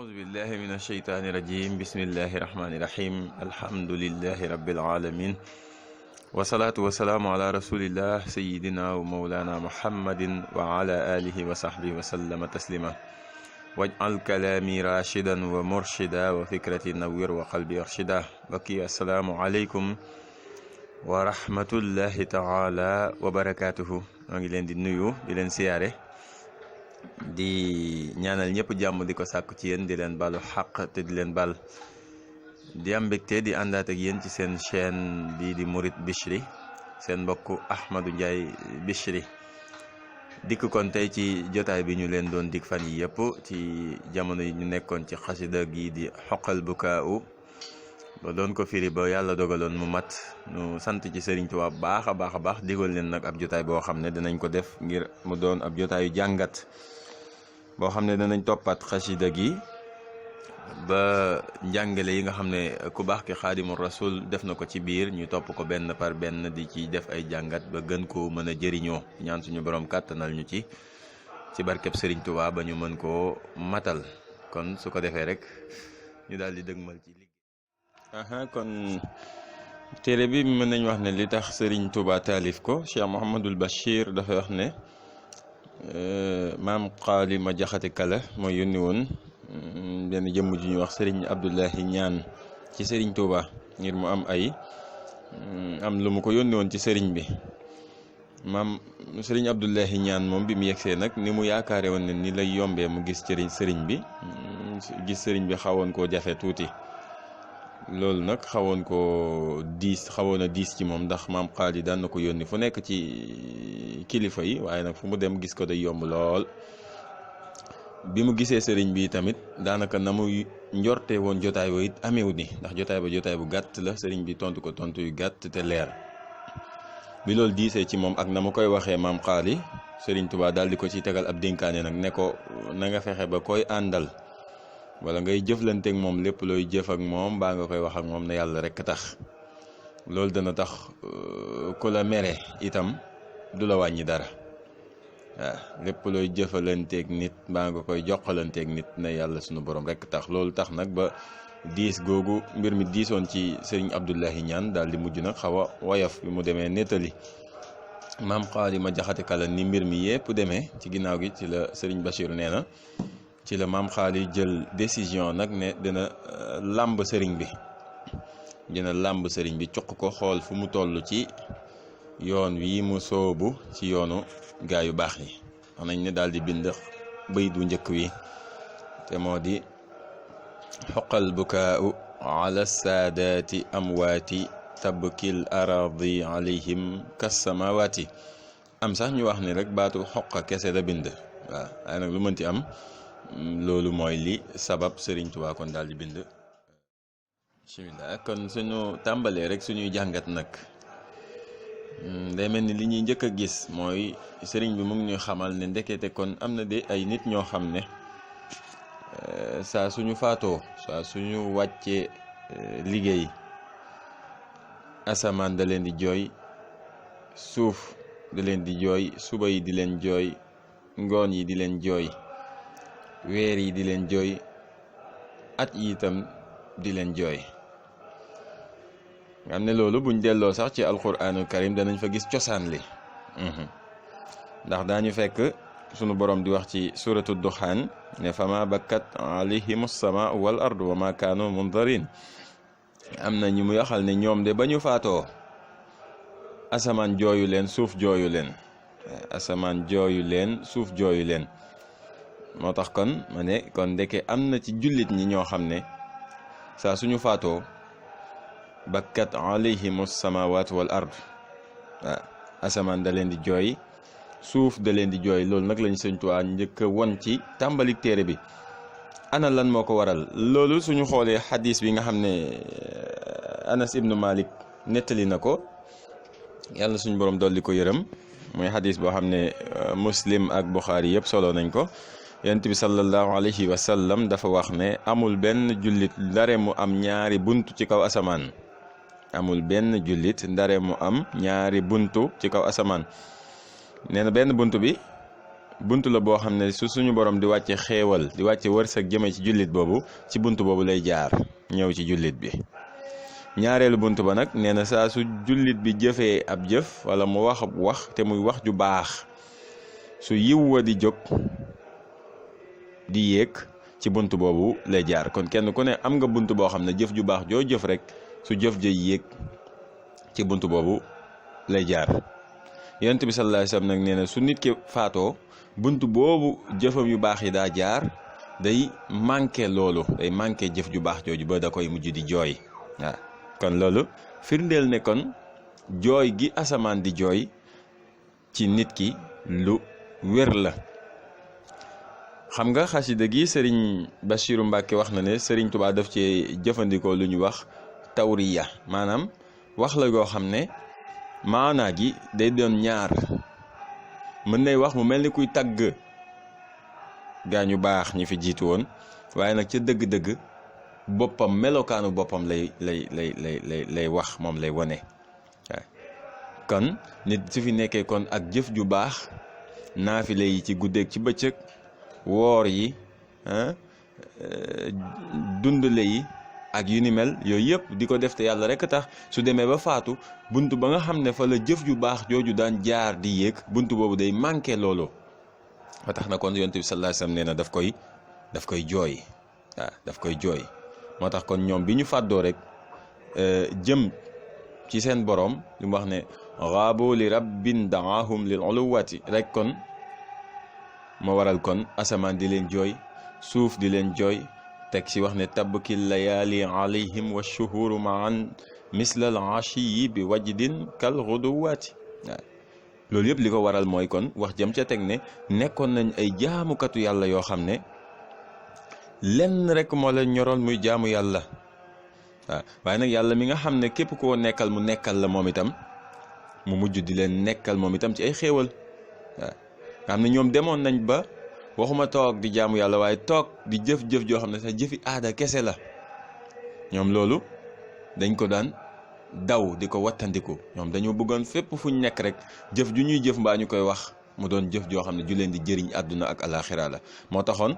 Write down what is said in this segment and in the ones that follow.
أعوذ بالله من الشيطان الرجيم بسم الله الرحمن الرحيم الحمد لله رب العالمين والصلاة والسلام على رسول الله سيدنا ومولانا محمد وعلى آله وصحبه وسلم تسليما واجعل كلامي راشدا ومرشدا وفكرتي نوير وقلبي أرشدا بقي السلام عليكم ورحمة الله تعالى وبركاته ngi leen di nuyu di leen siyaare di ñaanal ñëpp jàmm di ko sàkku ci yéen di leen balu xaq te di leen bal di am mbégte di àndaat ak yéen ci seen chaîne bii di Mouride Bichri seen mbokk Ahmadou Ndiaye Bichri dikk kon tey ci jotaay bi ñu leen doon dig fan yi yëpp ci jamono yi ñu nekkoon ci xasida gi di xoqal bukaau ba doon ko firi ba yàlla dogaloon mu mat nu sant ci Serigne Touba baax a baax digal leen nag ab jotaay boo xam ne danañ ko def ngir mu doon ab jotaayu jàngat boo xam ne danañ toppaat xasida gi ba njàngale yi nga xam ne ku baax ki xaadimul rasul def na ko ci biir ñu topp ko benn par benn di ci def ay jàngat ba gën koo mën a jëriñoo ñaan suñu borom kàttanal ñu ci barkeb Serigne Touba ba ñu mën koo matal kon su ko defee rek ñu daal di dëgmal ci kon téere bi mën nañ wax ne li tax Serigne Touba taalif ko Cheikh Mouhamadul Bachir dafa wax ne maam xaali ma jaxate kala mooy yónni woon benn jëmm ju ñuy wax Serigne Abdoulahi ñaan ci Serigne Touba ngir mu am lu mu ko yónni woon ci Serigne bi maam Serigne Abdoulahi ñaan moom bi mu yegsee nag ni mu yaakaare woon ne ni lay yombee mu gis Serigne bi gis Serigne bi xawoon koo jafe tuuti. loolu nag xawoon a diis ci moom ndax maam xaali daan na ko yónni fu nekk ci kilifa yi waaye nag fu mu dem gis ko day yomb lool bi mu gisee sëriñ bi tamit daanaka na mu njorte woon jotaay ba it ameewu ni ndax jotaay bu gàtt la sëriñ bi tontu ko tontu yu gàtt te leer bi loolu diisee ci moom ak na mu koy waxee maam xaali Sëriñ Tuubaa daal di ko ci tegal ab dénkaane nag ne ko na nga fexe ba koy àndal wala ngay jëflanteek moom lépp looy jëf ak moom baa nga koy wax ak moom ne yàlla rekk tax loolu dana tax ku la mere itam du la wàññi dara waaw lépp looy jëfalanteek nit baa nga koy joxalanteek nit ne yàlla sunu borom rekk tax loolu tax nag ba diis googu mbir mi diisoon ci Serigne Abdoulahi ñaan daal di mujj nag xaw a woyof bi mu demee nettali maam xaali ma jaxate kala ni mbir mi yépp demee ci ginnaaw gi ci la Serigne Bachir nee na ci la maam xaali jël décision nag ne dina làmb sëriñ bi cuq ko xool fu mu toll ci yoon wi mu soobu ci yoonu gaa yu baax yi wax nañ ne daal di bind bayit bu njëkk wi te moo di xoqal bukaau ala saadaati amwaati tabkil aradi alayhim kasamawaati am sax ñu wax ne rek baatu xoqa kese la bind waaw waaye nag lu mënti am loolu mooy li sabab Serigne Touba kon daal di bind bismillah kon suñu tàmbalee rek suñuy jàngat nag day mel ni li ñuy njëkk a gis mooy Serigne bi mu ngi ñuy xamal ne ndekete kon am na de ay nit ñoo xam ne saa suñu faatoo saa suñu wàccee liggéey asamaan da leen di jooy suuf da leen di jooy suba yi di leen jooy ngoon yi di leen jooy weer yi di leen jooy at yi itam di leen jooy nga xam ne loolu buñ delloo sax ci alquraanul karim danañ fa gis cosaan li ndax daañu fekk sunu borom di wax ci suratu duxaan ne fama bakkat alayhim sama wal ardu wa ma kaanu mundarin am na ñu mu yaxal ne ñoom de ba ñu faatoo asamaan jooyu leen suuf jooyu leen suuf jooyu leen moo tax kon ma ne kon ndeke am na ci jullit ñi ñoo xam ne saa suñu faatoo bakkat alayhim samawat wal ard waaw asamaan da leen di jooy suuf da leen di jooy loolu nag lañ Sëñ Tuubaa njëkk a won ci tàmbalik téere bi ana lan moo ko waral loolu suñu xoolee xadis bi nga xam ne Anas ibnu Malik nettali na ko yàlla suñu borom dolli ko yërëm mooy xadis boo xam ne Muslim ak Buxaari yëpp solo nañ ko yonent bi sallallahu alayhi wa sallam dafa wax ne amul benn jullit ndare mu am ñaari buntu ci kaw asamaan nee na benn buntu bi bunt la boo xam ne su suñu borom di wàcce xéewal di wàcce wërsëg jëme ci jullit boobu ci bunt boobu lay jaar ñëw ci jullit bi. ñaareelu bunt ba nag nee na saa su jullit bi jëfee ab jëf wala mu wax ab wax te muy wax ju baax su yiw wa di jóg di yéeg ci bunt boobu lay jaar. kon kenn ku ne am nga bunt boo xam ne jëf ju baax joo jëf rek su jëf ja yéeg ci bunt boobu lay jaar. yonent bi sallallahu alayhi wasallam nag nee na su nit ki faatoo bunt boobu jëfam yu baax yi daa jaar day manqué loolu, day manqué jëf ju baax jooju ba da koy mujj di jooy. waaw kon loolu firndeel ne kon jooy gi asamaan di jooy ci nit ki lu wér la. xam nga xasida gi sëriñ Bachiru Mbàkke wax na ne sëriñ Tuubaa daf ci jëfandikoo lu ñu wax tawriya, maanaam wax la goo xam ne maanaa gi day doon ñaar. mën nay wax mu mel ni kuy tagg gaa ñu baax ñi fi jiitu woon, waaye nag ca dëgg-dëgg boppam melokaanu boppam lay wax, moom lay wone. waaw kon nit su fi nekkee kon ak jëf ju baax, naafile yi ci guddeeg ci bëccëg, woor yi, dundale yi ak yu ni mel, yooyu yëpp di ko def te yàlla rek tax, su demee ba faatu bunt ba nga xam ne fa la jëf ju baax jooju daan jaar di yéeg, bunt boobu day manqué loolu. ba tax na kon yonent bi sallallahu alayhi wasallam nee na daf koy jooy. waaw daf koy jooy. moo tax kon ñoom bi ñu fàddoo rek jëm ci seen borom li mu wax ne raabu li rabbin daahum lil uluwati rek, kon moo waral kon asamaan di leen jooy, suuf di leen jooy, teg ci wax ne tabki layaali alayhim wa shuhuru maan mislal ashiyi bi wajdin kal ghuduwati. waaw loolu yëpp li ko waral mooy kon wax jëm ca teg ne nekkoon nañ ay jaamukatu yàlla yoo xam ne lenn rek moo leen ñoroon muy jaamu yàlla. waaw waaye nag yàlla mi nga xam ne képp koo nekkal mu nekkal la moom itam, mu mujj di leen nekkal moom itam ci ay xéewal. waaw nga xam ne ñoom demoon nañ ba waxuma toog di jaamu yàlla, waaye toog di jëf-jëf joo xam ne sax jëfi aada kese la. ñoom loolu dañ ko daan daw di ko wattandiku. ñoom dañoo bëggoon fépp fu ñu nekk rek jëf ju ñuy jëf mbaa ñu koy wax mu doon jëf joo xam ne ju leen di jëriñ àdduna ak alaxira la. moo taxoon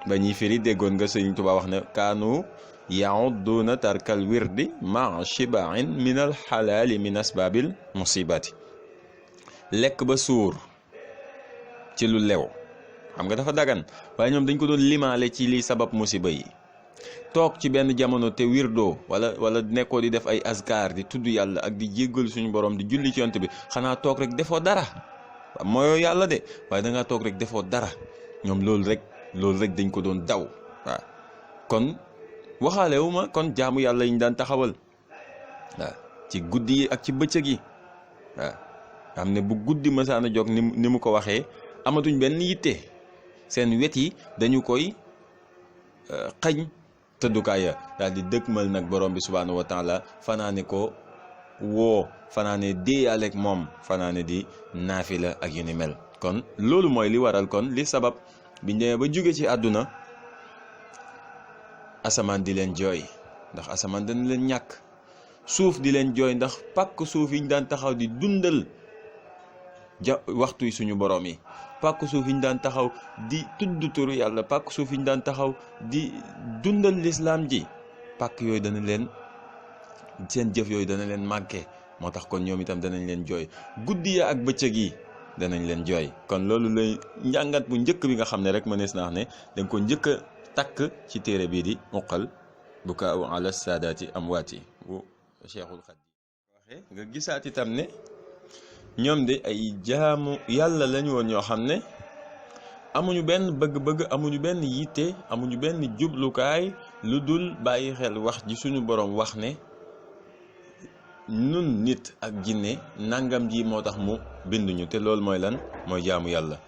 ba ñuy firi déggoon nga Sëriñ Tuubaa wax ne kaanu yaudduuna tarkal wirdi ma shibain min al xalaali min asbaabil musibati. lekk ba suur ci lu lew xam nga dafa dagan, waaye ñoom dañ ko doon limaale ci liy sabab musiba yi. toog ci benn jamono te wirdoo wala nekkoo di def ay azkar di tudd yàlla ak di jéggal suñu borom di julli ci yonent bi, xanaa toog rek defoo dara mooyoo yàlla de, waaye dangaa toog rek defoo dara. ñoom loolu rek dañ ko doon daw. waaw kon waxaalewu ma kon jaamu yàlla yi ñu daan taxawal waaw ci guddi yi ak ci bëccëg yi. waaw xam ne bu guddi masaana jóg ni mu ko waxee amatuñ benn yitte, seen wet yi dañu koy xañ tëddukaay ya daal di dëkkmal nag borom bi subhaanahu wa taala, fanaane ko woo, fanaane déeyaale ak moom, fanaane di naafila ak yu ni mel. kon loolu mooy li waral kon li sabab biñ demee ba jóge ci àdduna asamaan di leen jooy ndax asamaan dana leen ñàkk, suuf di leen jooy ndax pàkk suuf yi ñu daan taxaw di dundal waxtu yi suñu borom yi, pàkk suuf yi ñu daan taxaw di tudd turu yàlla, pàkk suuf yi ñu daan taxaw di dundal lislaam ji, pàkk yooyu dana leen, seen jëf yooyu dana leen manqué. moo tax kon ñoom itam danañ leen jooy, guddi ya ak bëccëg yi danañ leen jooy. kon loolu lay njàngat bu njëkk bi nga xam ne rek mënees naa wax ne dañ ko njëkk a takk ci téere bii di Uqal Bukaa'u ala saadaati amwaati bu Cheikhul Xadim waxee. nga gisaat itam ne ñoom de ay jaamu yàlla lañu woon ñoo xam ne amuñu benn bëgg-bëgg, amuñu benn yitte, amuñu benn jublukaay lu dul bàyyi xel wax ji suñu borom wax ne nun nit ak jinne nangam ji moo tax mu binduñu, te loolu mooy lan? mooy jaamu yàlla.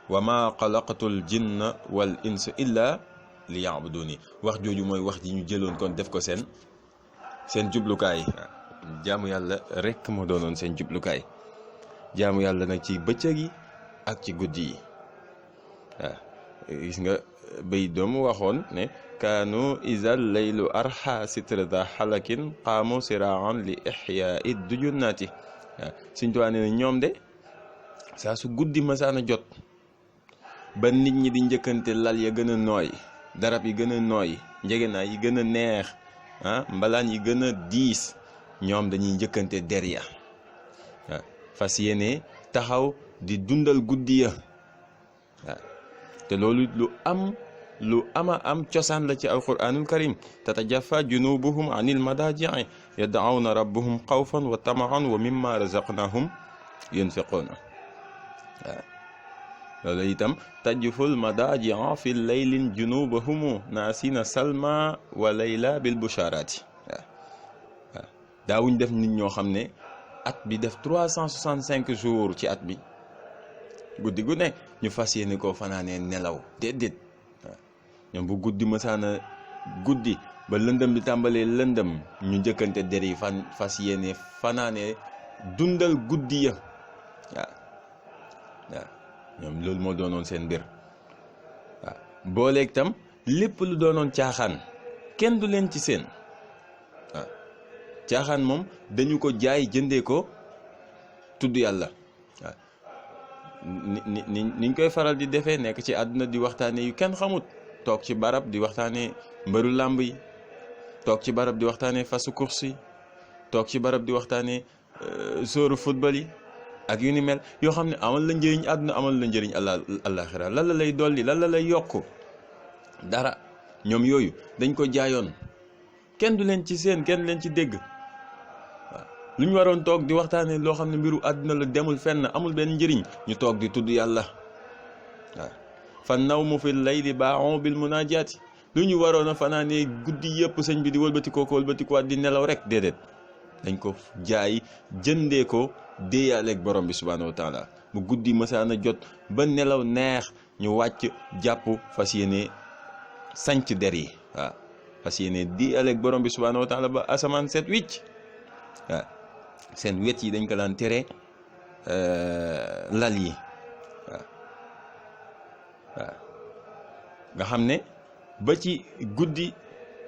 wa ma xalaqatul jinna wal insa illa li yaabuduni. wax jooju mooy wax ji ñu jëloon kon def ko seen jublukaay. jaamu yàlla rekk moo doonoon seen jublukaay. jaamu yàlla nag ci bëccëg yi ak ci guddi yi. waaw gis nga bay doomu waxoon ne kaanu izal laylu arxa sitrata xalakin qaamu siraan li ixyaai dujunnaati. waaw Sëñ Tuubaa nee na ñoom de saa su guddi masaana jot ba nit ñi di njëkkante lal ya gën a nooy, darab yi gën a nooy, njegenaay yi gën a neex, mbalaan yi gën a diis, ñoom dañuy njëkkante der ya waaw fas yéene taxaw di dundal guddi ya waaw te loolu lu am cosaan la ci alquranul karim. tatajafa junubuhum anil madaji'i yad'awna rabbahum xawfan wa tamaan wa mimma razaqnahum yunfiquna waaw loolu itam tajful madaji'a fi laylin junubahumu naasina salma wa layla bil busharati waaw daawuñ def nit ñoo xam ne at bi def 365 jours ci at bi guddi gu ne ñu fas yéene koo fanaanee nelaw déedéet waaw ñoom bu guddi mësaana guddi ba lëndëm bi tàmbalee lëndëm ñu njëkkante der yi fas yéene fanaanee dundal guddi ya waaw ñoom loolu moo doonoon seen mbir waaw booleeg tam lépp lu doonoon caaxaan kenn du leen ci seen waaw caaxaan moom dañu ko jaay jëndee ko tudd yàlla waaw niñ koy faral di defee nekk ci àdduna di waxtaane yu kenn xamut, toog ci barab di waxtaane mbëru làmb yi, toog ci barab di waxtaane fasu course yi, toog ci barab di waxtaane sóoru football yi ak yu ni mel, yoo xam ne amal la njëriñ àdduna amal la njëriñ àllaaxira, lan la lay dolli, lan la lay yokk dara. ñoom yooyu dañ ko jaayoon, kenn du leen ci seen, kenn leen ci dégg waaw lu ñu waroon toog di waxtaane loo xam ne mbiru àdduna la demul fenn, amul benn njëriñ, ñu toog di tudd yàlla waaw. fa nawmu fi layli baa'u bil munaajaati, lu ñu waroon a fanaanee guddi yëpp sëñ bi di wëlbatikuwaat di nelaw rek, déedéet dañ ko jaay jëndee ko déeyaaleeg borom bi subhaanahu wa taala. bu guddi mësaan a jot ba nelaw neex ñu wàcc jàpp fas yéene sanc der yi waaw fas yéene déeyaaleeg borom bi subhaanahu wa taala ba asamaan set wicc waaw seen wet yi dañ ko daan tere lal yi waaw nga xam ne ba ci guddi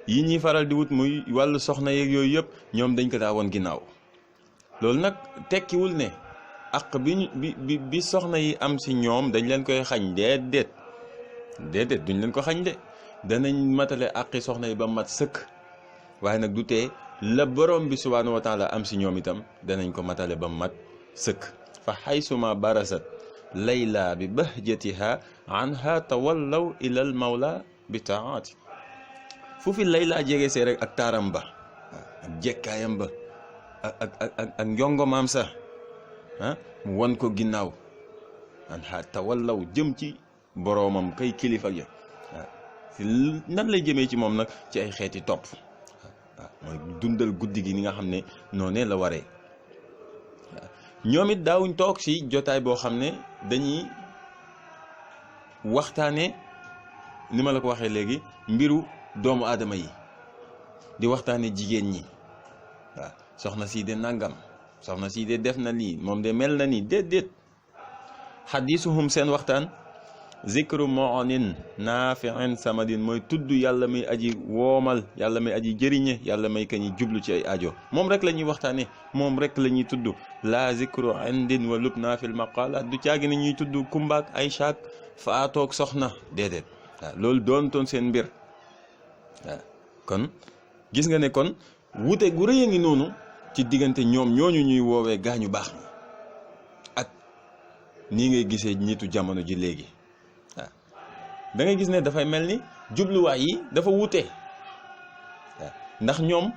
yi ñuy faral di wut muy wàllu soxna yeeg yooyu yëpp ñoom dañ ko daa woon ginnaaw. loolu nag tekkiwul ne àq bi soxna yi am si ñoom dañ leen koy xañ, déedéet duñ leen ko xañ de, danañ matale àqi soxna yi ba mat sëkk, waaye nag du tee la borom bi subhaanahu wa taala am si ñoom itam danañ ko matale ba mat sëkk. fa xaysuma barasat layla bi bahjatiha anha tawallaw ilal mawla bi taati. fu fi layla jege see rek ak taaram ba ak jekkaayam ba ak njongomaam sa mu wan ko ginnaaw, anha tawallaw jëm ci boroomam kay kilifa ya waaw nan lay jëmee ci moom nag ci ay xeeti topp waaw mooy dundal guddi gi ni nga xam ne noonee la waree. ñoom it daawuñ toog ci jotaay boo xam ne dañuy waxtaane ni ma la ko waxee léegi mbiru doomu aadama yi, di waxtaane jigéen ñi waaw soxna sii de nangam, soxna sii de def na lii, moom de mel na nii, déedéet. xadiisuhum seen waxtaan zikru moonin naafiin samadin, mooy tudd yàlla may aji woomal, yàlla may aji jëriñe, yàlla may ka ñi jublu ci ay aajo, moom rek la ñuy waxtaane, moom rek la ñuy tudd. la zikru indin wa lubna fil maqalat, du caagi ne ñuy tudd kumbaak ay chaak faatoog soxna, déedéet waaw loolu doontoon seen mbir waaw. kon gis nga ne kon wute gu rëy a ngi noonu ci diggante ñoom ñooñu ñuy woowee gaañu baax ñi ak nii ngay gisee nitu jamono ji léegi waaw. da ngay gis ne dafay mel ni jubluwaay yi dafa wute waaw, ndax ñoom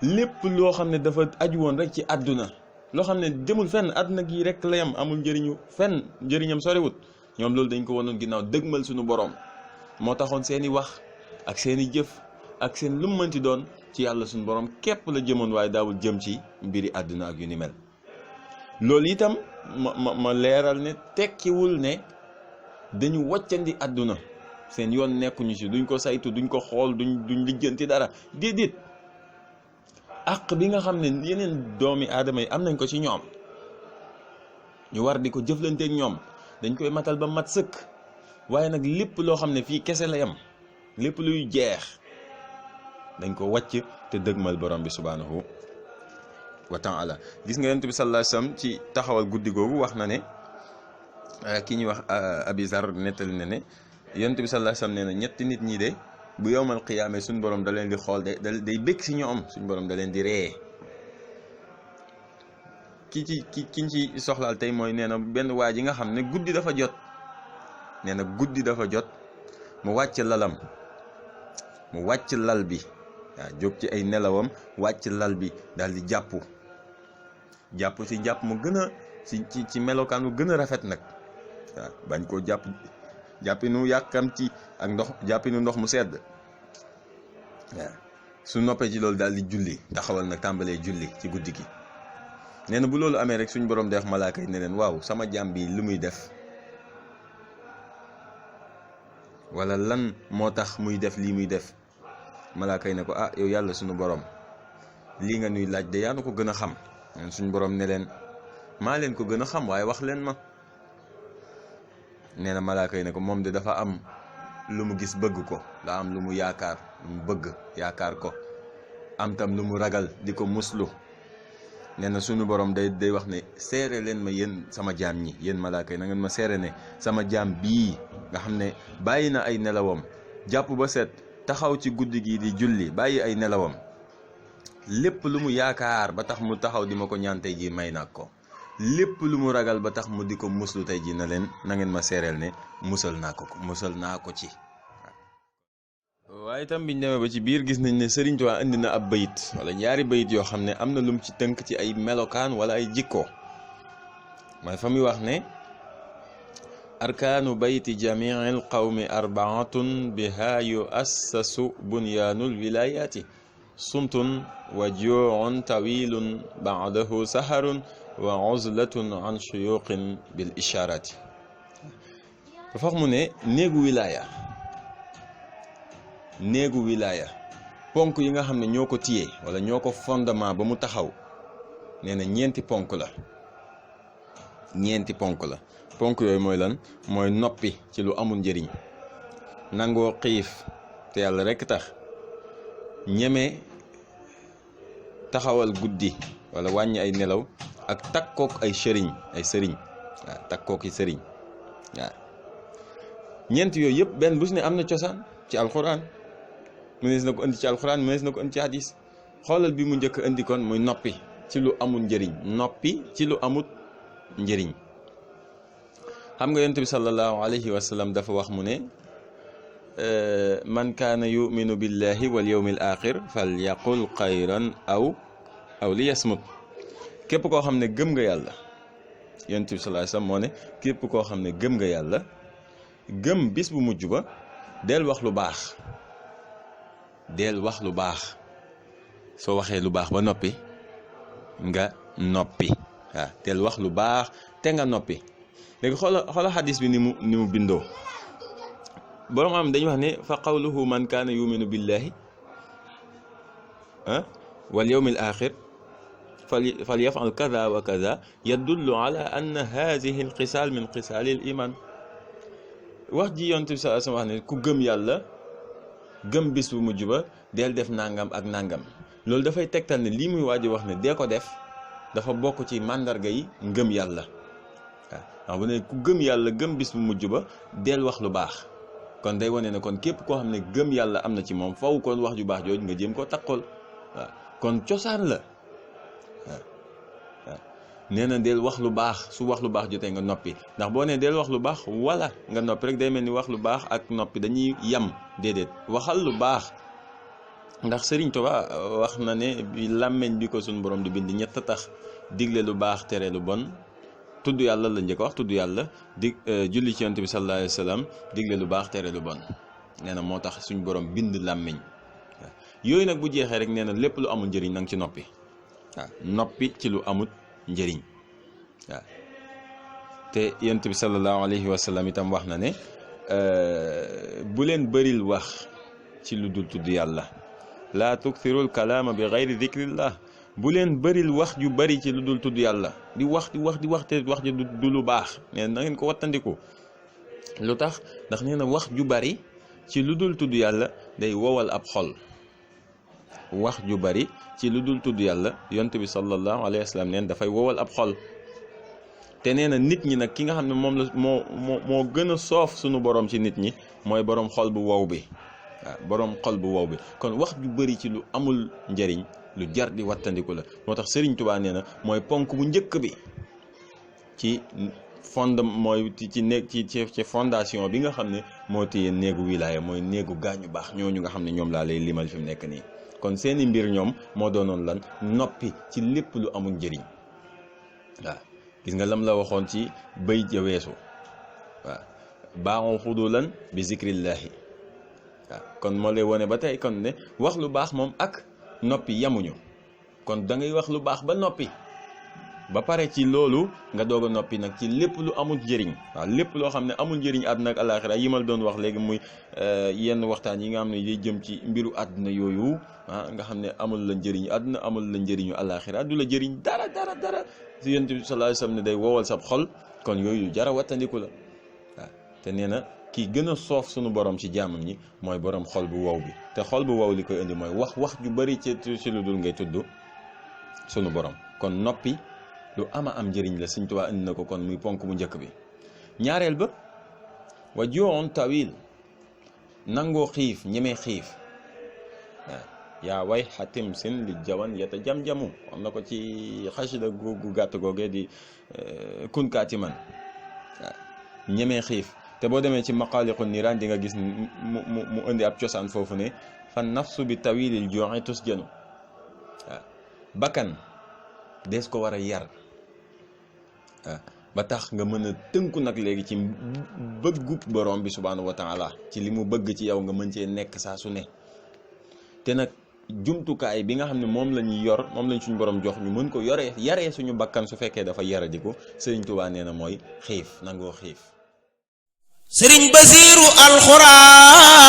lépp loo xam ne dafa aju woon rek ci àdduna, loo xam ne demul fenn, àdduna gi rek la yam, amul njëriñu fenn, njëriñam soriwut, ñoom loolu dañ ko wanoon ginnaaw dëgmal suñu borom. moo taxoon seeni wax ak seeni jëf ak seen lu mu mënti doon ci yàlla suñu borom képp la jëmoon, waaye daawul jëm ci mbiri àdduna ak yu ni mel. loolu itam ma leeral ne tekkiwul ne dañu waccandi àdduna, seen yoon nekkuñu ci, duñ ko saytu, duñ ko xool, duñ lijjanti dara, déedéet. àq bi nga xam ne yeneen doomi aadama yi am nañ ko ci ñoom, ñu war di ko jëflanteeg ñoom, dañ koy matal ba mat sëkk, waaye nag lépp loo xam ne fii kese la yam, lépp luy jeex dañ ko wàcc te dëgmal borom bi subhanahu wa taala. gis nga yonent bi sallallahu alayhi wasallam ci taxawal guddi googu wax na ne ki ñuy wax Abi Zar nettali na ne yonent bi sallallahu alayhi wasallam nee na ñetti nit ñi de bu yowmal qiyaame suñ borom da leen di xool day bëgg si ñoom suñ borom da leen di ree. kiñ ci soxlaal tey mooy nee na benn waa ji nga xam ne guddi dafa jot, nee na guddi dafa jot mu wàcc lalam, mu wàcc lal bi waaw jóg ci ay nelawam wàcc lal bi daal di jàpp si jàpp mu gën a ci melokaan mu gën a rafet nag waaw bañ koo jàppinu yàkkam ci ak ndox jàppinu ndox mu sedd waaw su noppee ci loolu daal di julli taxawal nag tàmbalee julli ci guddi gi. nee na bu loolu amee rek suñ borom def malaaka yi ne leen waaw sama jaam bi lu muy def, wala lan moo tax muy def lii muy def. malaaka yi ne ko ah yow yàlla suñu borom lii nga nuy laaj de yaa na ko gën a xam. suñ borom ne leen maa leen ko gën a xam waaye wax leen ma. nee na malaaka yi ne ko moom de dafa am lu mu gis bëgg ko, daa am lu mu yaakaar lu mu bëgg yaakaar ko, am tam lu mu ragal di ko muslu. nee na suñu borom day wax ne seere leen ma yéen sama jaam ñi, yéen malaaka yi na ngeen ma seere ne sama jaam bii nga xam ne bàyyi na ay nelawam jàpp ba set taxaw ci guddi gi di julli bàyyi ay nelawam, lépp lu mu yaakaar ba tax mu taxaw di ma ko ñaan tey ji may naa ko, lépp lu mu ragal ba tax mu di ko muslu tey ji na ngeen ma seereel ne musal naa ko ci. waaye itam biñ demee ba ci biir gis nañ ne Sëriñ Tuubaa indi na ab bayit wala ñaari bayit yoo xam ne am na lum ci tënk ci ay melokaan wala ay jikko. mooy fa muy wax ne arkaanu bayti jamiil qawmi arbaatun biha yuassasu bunyaanul wilayaati sumtun wa juucun tawilun baadahu saharun wa uzlatun an shuyuqin bil ishaaraati. dafa wax mu ne néegu wilaaya ponk yi nga xam ne ñoo ko téye wala ñoo ko fondement ba mu taxaw, nee na ñeenti ponk la. ponk yooyu mooy lan? mooy noppi ci lu amul njëriñ, nangoo xiif te yàlla rekk tax, ñeme taxawal guddi wala wàññi ay nelaw, ak takkook ay sëriñ waaw takkook yi sëriñ waaw. ñeent yooyu yëpp benn bu si ne am na cosaan ci alxuraan, mënees na ko indi ci alxuraan, mënees na ko indi ci hadis. xoolal bi mu njëkk indi kon muy noppi ci lu amul njëriñ, noppi ci lu amul njëriñ. xam nga yonent bi sallallahu alayhi wa sallam dafa wax mu ne man kaana yuminu billahi wal yawmil axir fal yaqul xayran aw li yasmut. képp koo xam ne gëm nga yàlla, yonent bi sallallahu alayhi wa sallam moo ne képp koo xam ne gëm nga yàlla, gëm bis bu mujj ba, del wax lu baax. soo waxee lu baax ba noppi nga noppi waaw, del wax lu baax te nga noppi. léegi xoola xadis bi ni mu bindoo. borom am dañu wax ne fa qawluhu man kaana yuminu billahi wal yawmil axir fal yafal kaza wa kaza yadullu ala anna hadihi al xisaal min xisaali al iman. wax ji yonent bi sallallahu alayhi wa sallam wax ne ku gëm yàlla gëm bis bu mujj ba del def nangam ak nangam, loolu dafay tegtal ne lii muy waaj wax ne dee ko def dafa bokk ci màndarga yi ngëm yàlla waaw. bu ne ku gëm yàlla gëm bis bu mujj ba del wax lu baax, kon day wane ne kon képp koo xam ne gëm yàlla am na ci moom faw kon wax ju baax jooju nga jéem koo takkool waaw. kon cosaan la waaw. nee na del wax lu baax, su wax lu baax jotee nga noppi, ndax boo nee del wax lu baax wala nga noppi rek day mel ni wax lu baax ak noppi dañuy yam. déedéet, waxal lu baax, ndax Sëriñ Tuubaa wax na ne bi làmmeñ bi ko suñu borom di bind ñett tax: digle lu baax tere lu bon, tudd yàlla la njëkk wax, tudd yàlla, julli ci yonent bi sallallahu alayhi wa sallam, digle lu baax tere lu bon. nee na moo tax suñu borom bind làmmeñ yooyu nag bu jeexee rek nee na lépp lu amul njëriñ nanga ci noppi waaw. noppi ci lu amul njëriñ waaw. te yonent bi sallallahu alayhi wa sallam itam wax na ne bu leen bëril wax ci lu dul tudd yàlla, laa tukthirul kalaama bi gayri dikrillah. bu leen bëril wax ju bari ci lu dul tudd yàlla, di wax te wax ji du lu baax. nee na ngeen ko wattandiku. lu tax? ndax nee na wax ju bari ci lu dul tudd yàlla day wowal ab xol. wax ju bari ci lu dul tudd yàlla yonent bi sallallahu alayhi wa sallam neen dafay wowal ab xol. te nee na nit ñi nag ki nga xam ne moom la moo gën a soof suñu borom ci nit ñi mooy borom xol bu wow bi waaw borom xol bu wow bi. kon wax ju bëri ci lu amul njëriñ lu jar di wattandiku la. moo tax Serigne Touba nee na mooy ponk bu njëkk bi ci mooy ci néeg ci fondation bi nga xam ne moo téye néegu wilaaya mooy néegu gaañu baax ñooñu nga xam ne ñoom laa lay limal fi mu nekk nii. kon seeni mbir ñoom moo doonoon lan noppi ci lépp lu amul njëriñ waaw. gis nga lam la waxoon ci bay ja weesu waaw baaxoo xudulan bi zikrillahi waaw. kon moo lay wone ba tey kon ne wax lu baax moom ak noppi yamuñu. kon da ngay wax lu baax ba noppi ba pare ci loolu nga doog a noppi nag ci lépp lu amul njëriñ waaw. lépp loo xam ne amul njëriñ àdduna ak àllaaxira yi ma la doon wax léegi muy yenn waxtaan yi nga xam ne day jëm ci mbiru àdduna yooyu nga xam ne amul la njëriñ àdduna amul la njëriñu àllaaxira du la jëriñ dara si yonent bi sallallahu alayhi wasallam ne day wowal sab xol. kon yooyu jara wattandiku la waaw. te nee na kii gën a soof sunu borom ci jaamam ñi mooy borom xol bu wow bi. te xol bu wow li koy indi mooy wax ju bari ci lu dul ngay tudd sunu borom. kon noppi lu ama am njëriñ la. Sëñ Tuubaa indi na ko kon muy ponk bu njëkk bi. ñaareel ba wa ju'un tawil nangoo xiif ñemee xiif waaw. yaa way xatim sin li jawan yata jam-jamu am na ko ci xasida gu gàtt googee di kunkaati man waaw. ñemee xiif te boo demee ci maqaaliqu niiraan di nga gis mu indi ab cosaan foofu ne fa nafsu bi tawilil ju'i tusjanu waaw. bakkan dees ko war a yar waaw ba tax nga mën a tënku nag léegi ci bëggu borom bi subhaanahu wa taala ci li mu bëgg ci yow nga mën cee nekk saa su ne. te nag jumtukaay bi nga xam ne moom la ñuy yor moom lañ suñu borom jox ñu mën ko yaree suñu bakkan su fekkee dafa yaradiku Sëriñ Tuubaa nee na mooy xiif nangoo xiif. Sëriñ Basiiru alxuraan